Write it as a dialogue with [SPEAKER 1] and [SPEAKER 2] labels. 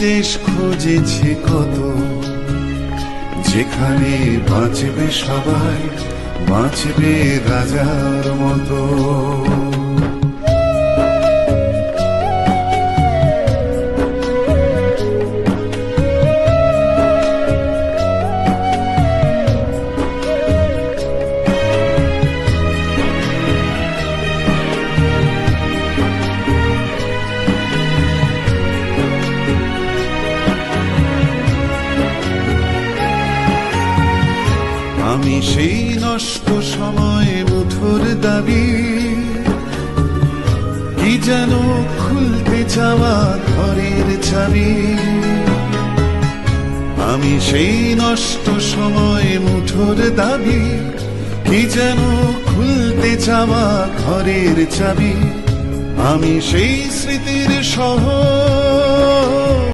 [SPEAKER 1] দেশ খুঁজেছি কত, যেখানে বাঁচবে সবাই, বাঁচবে রাজার মতো। আমি সেই নষ্ট সময় মুঠোর দাবি, কি যেন খুলতে চাওয়া ঘরের চাবি। আমি সেই নষ্ট সময় মুঠোর দাবি, কি যেন খুলতে চাওয়া ঘরের চাবি। আমি সেই স্মৃতির শহর,